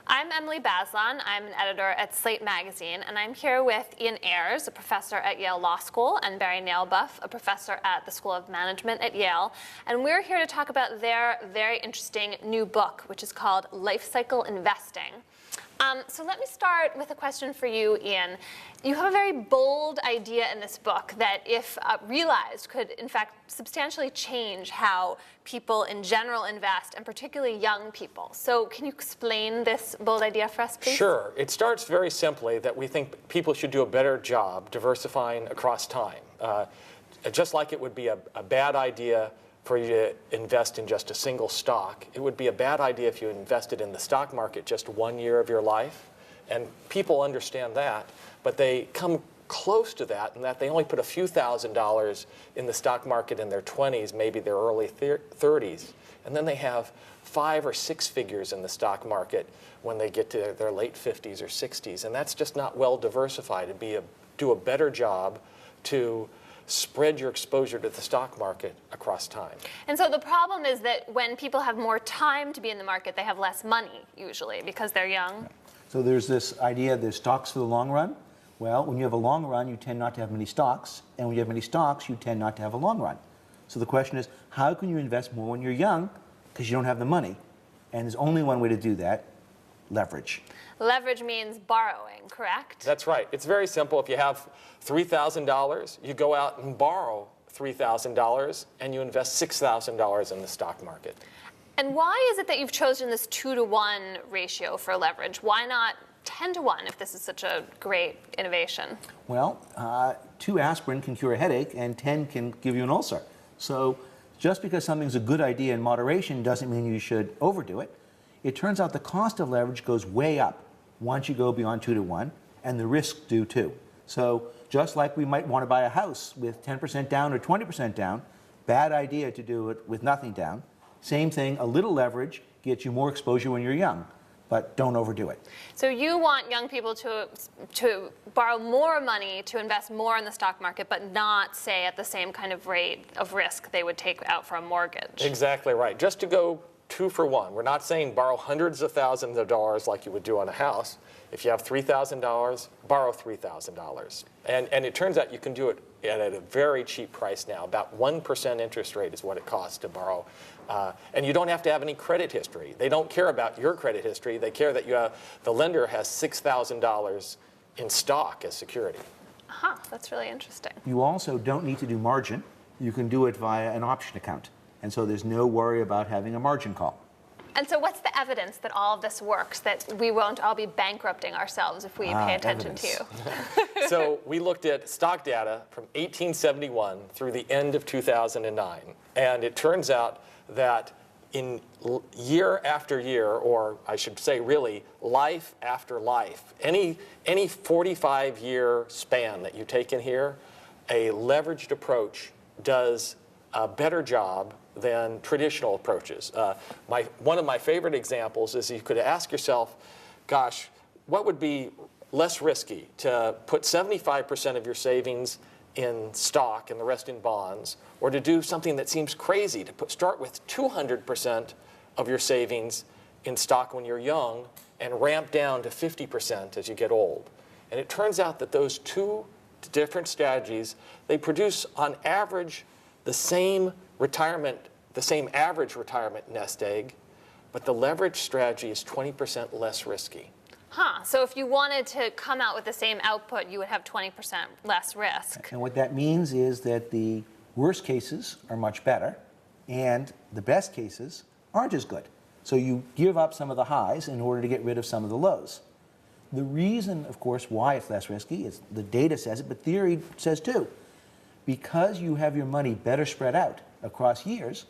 I'm Emily Bazelon. I'm an editor at Slate Magazine, and I'm here with Ian Ayres, a professor at Yale Law School, and Barry Nalebuff, a professor at the School of Management at Yale. And we're here to talk about their very interesting new book, which is called Lifecycle Investing. So let me start with a question for you, Ian. You have a very bold idea in this book that, if realized, could in fact substantially change how people in general invest, and particularly young people. So can you explain this bold idea for us, please? Sure. It starts very simply that we think people should do a better job diversifying across time. Just like it would be a bad idea for you to invest in just a single stock, it would be a bad idea if you invested in the stock market just 1 year of your life. And people understand that, but they come close to that in that they only put a few $1,000s in the stock market in their 20s, maybe their early 30s. And then they have 5 or 6 figures in the stock market when they get to their late 50s or 60s. And that's just not well diversified. It'd do a better job to spread your exposure to the stock market across time. And so the problem is that when people have more time to be in the market, they have less money, usually, because they're young. So there's this idea there's stocks for the long run. Well, when you have a long run, you tend not to have many stocks. And when you have many stocks, you tend not to have a long run. So the question is, how can you invest more when you're young? Because you don't have the money. And there's only one way to do that: leverage. Leverage means borrowing, correct? That's right. It's very simple. If you have $3,000, you go out and borrow $3,000, and you invest $6,000 in the stock market. And why is it that you've chosen this 2-to-1 ratio for leverage? Why not 10-to-1 if this is such a great innovation? Well, 2 aspirin can cure a headache, and 10 can give you an ulcer. So just because something's a good idea in moderation doesn't mean you should overdo it. It turns out the cost of leverage goes way up once you go beyond 2-to-1, and the risks do too. So just like we might want to buy a house with 10% down or 20% down, bad idea to do it with nothing down. Same thing, a little leverage gets you more exposure when you're young, but don't overdo it. So you want young people to borrow more money to invest more in the stock market, but not, say, at the same kind of rate of risk they would take out for a mortgage. Exactly right. Just to go 2 for 1. We're not saying borrow hundreds of thousands of dollars like you would do on a house. If you have $3,000, borrow $3,000. And it turns out you can do it at a very cheap price now. About 1% interest rate is what it costs to borrow. And you don't have to have any credit history. They don't care about your credit history. They care that the lender has $6,000 in stock as security. Huh, that's really interesting. You also don't need to do margin. You can do it via an option account. And so there's no worry about having a margin call. And so what's the evidence that all of this works, that we won't all be bankrupting ourselves if we pay attention to you? So we looked at stock data from 1871 through the end of 2009. And it turns out that in year after year, or I should say really life after life, any 45-year span that you take in here, a leveraged approach does a better job than traditional approaches. One of my favorite examples is you could ask yourself, gosh, what would be less risky, to put 75% of your savings in stock and the rest in bonds, or to do something that seems crazy, to start with 200% of your savings in stock when you're young and ramp down to 50% as you get old? And it turns out that those 2 different strategies, they produce on average the same average retirement nest egg, but the leverage strategy is 20% less risky. Huh, so if you wanted to come out with the same output, you would have 20% less risk. And what that means is that the worst cases are much better, and the best cases aren't as good. So you give up some of the highs in order to get rid of some of the lows. The reason, of course, why it's less risky is the data says it, but theory says too. Because you have your money better spread out across years,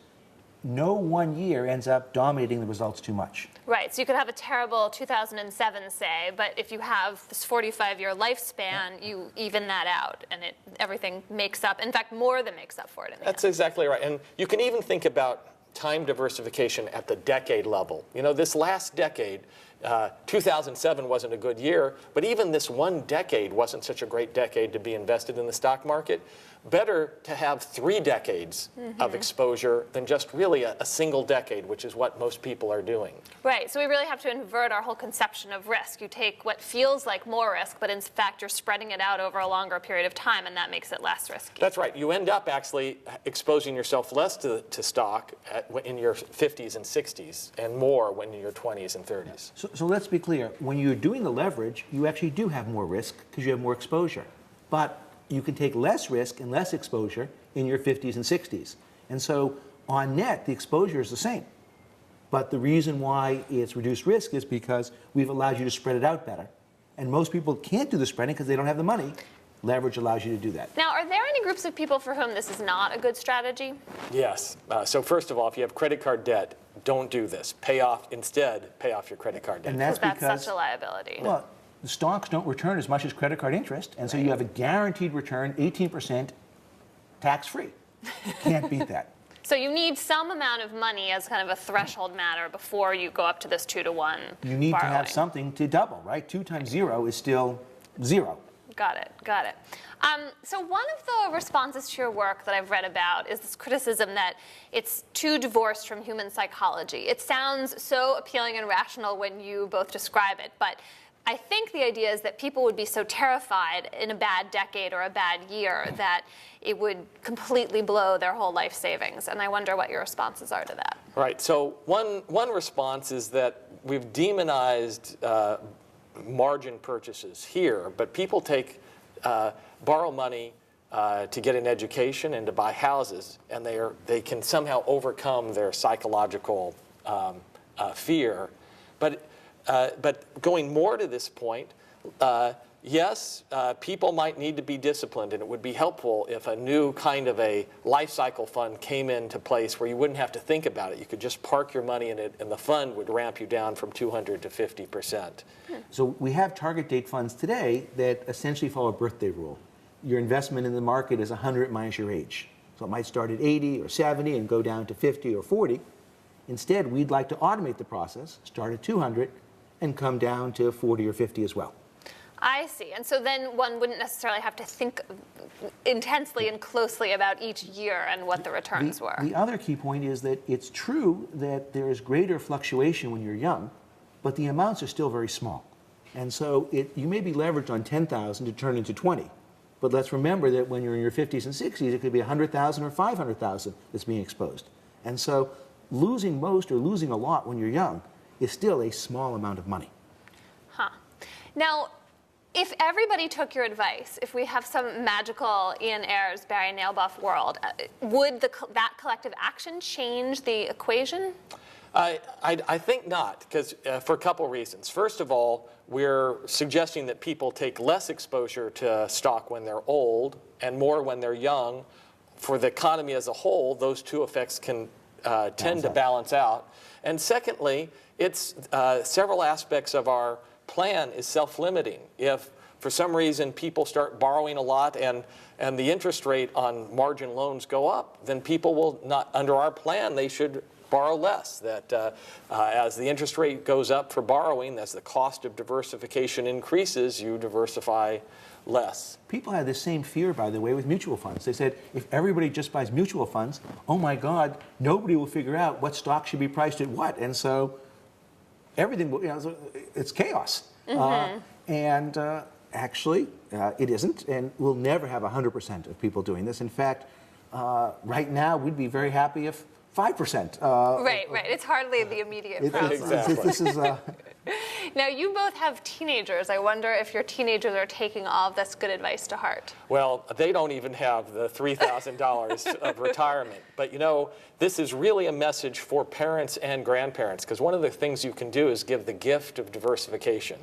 no one year ends up dominating the results too much. Right, so you could have a terrible 2007, say, but if you have this 45-year lifespan, you even that out, and everything makes up, in fact, more than makes up for it in the end. That's exactly right. And you can even think about time diversification at the decade level. You know, this last decade, 2007 wasn't a good year, but even this one decade wasn't such a great decade to be invested in the stock market. Better to have 3 decades of exposure than just really a single decade, which is what most people are doing. Right, so we really have to invert our whole conception of risk. You take what feels like more risk, but in fact you're spreading it out over a longer period of time, and that makes it less risky. That's right. You end up actually exposing yourself less to stock in your 50s and 60s, and more when in your 20s and 30s. So let's be clear. When you're doing the leverage, you actually do have more risk because you have more exposure. But you can take less risk and less exposure in your 50s and 60s. And so on net, the exposure is the same. But the reason why it's reduced risk is because we've allowed you to spread it out better. And most people can't do the spreading because they don't have the money. Leverage allows you to do that. Now, are there any groups of people for whom this is not a good strategy? Yes. So first of all, if you have credit card debt, don't do this. Instead, pay off your credit card debt. And that's Because because that's such a liability. Well, the stocks don't return as much as credit card interest, and so you have a guaranteed return, 18% tax-free. Can't beat that. So you need some amount of money as kind of a threshold matter before you go up to this 2-to-1 You need borrowing. to have something to double, right? 2 times 0 is still 0. Got it, got it. So one of the responses to your work that I've read about is this criticism that it's too divorced from human psychology. It sounds so appealing and rational when you both describe it, but I think the idea is that people would be so terrified in a bad decade or a bad year that it would completely blow their whole life savings. And I wonder what your responses are to that. Right. So one response is that we've demonized margin purchases here, but people borrow money to get an education and to buy houses, and they can somehow overcome their psychological fear. But going more to this point, yes, people might need to be disciplined, and it would be helpful if a new kind of a life cycle fund came into place where you wouldn't have to think about it. You could just park your money in it, and the fund would ramp you down from 200 to 50%. So we have target date funds today that essentially follow a birthday rule. Your investment in the market is 100 minus your age. So it might start at 80 or 70 and go down to 50 or 40. Instead, we'd like to automate the process, start at 200, and come down to 40 or 50 as well. I see. And so then one wouldn't necessarily have to think intensely and closely about each year and what the returns were. The other key point is that it's true that there is greater fluctuation when you're young, but the amounts are still very small. And so you may be leveraged on 10,000 to turn into 20. But let's remember that when you're in your 50s and 60s, it could be 100,000 or 500,000 that's being exposed. And so losing most or losing a lot when you're young is still a small amount of money. Huh. Now, if everybody took your advice, if we have some magical Ian Ayres, Barry Nalebuff world, would that collective action change the equation? I think not, because for a couple reasons. First of all, we're suggesting that people take less exposure to stock when they're old and more when they're young. For the economy as a whole, those two effects can tend to balance out. And secondly, it's several aspects of our plan is self-limiting. If for some reason people start borrowing a lot and the interest rate on margin loans go up, then people will not, under our plan, they should borrow less. That as the interest rate goes up for borrowing, as the cost of diversification increases, you diversify less. People had the same fear, by the way, with mutual funds. They said, if everybody just buys mutual funds, oh my God, nobody will figure out what stock should be priced at what. And so everything, it's chaos. Actually, it isn't, and we'll never have 100% of people doing this. In fact, right now, we'd be very happy if 5%. Right. It's hardly the immediate problem. Exactly. This is, Now, you both have teenagers. I wonder if your teenagers are taking all of this good advice to heart. Well, they don't even have the $3,000 of retirement. But you know, this is really a message for parents and grandparents, because one of the things you can do is give the gift of diversification.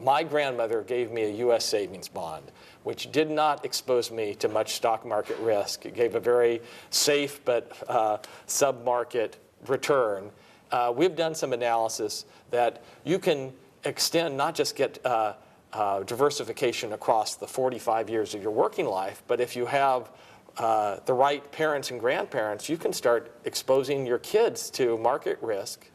My grandmother gave me a U.S. savings bond, which did not expose me to much stock market risk. It gave a very safe but sub-market return. We've done some analysis that you can extend, not just get diversification across the 45 years of your working life, but if you have the right parents and grandparents, you can start exposing your kids to market risk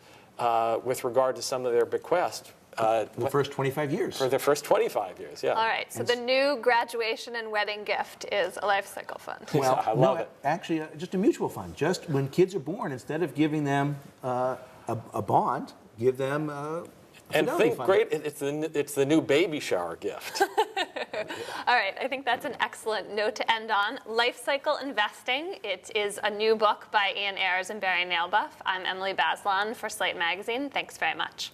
with regard to some of their bequest. The first 25 years. For the first 25 years, yeah. All right, so the new graduation and wedding gift is a life cycle fund. Well, I love it. Actually, just a mutual fund. Just when kids are born, instead of giving them a bond, give them a And fidelity think fund. great, it's the new baby shower gift. All right, I think that's an excellent note to end on. Lifecycle Investing, it is a new book by Ian Ayres and Barry Nalebuff. I'm Emily Bazelon for Slate Magazine. Thanks very much.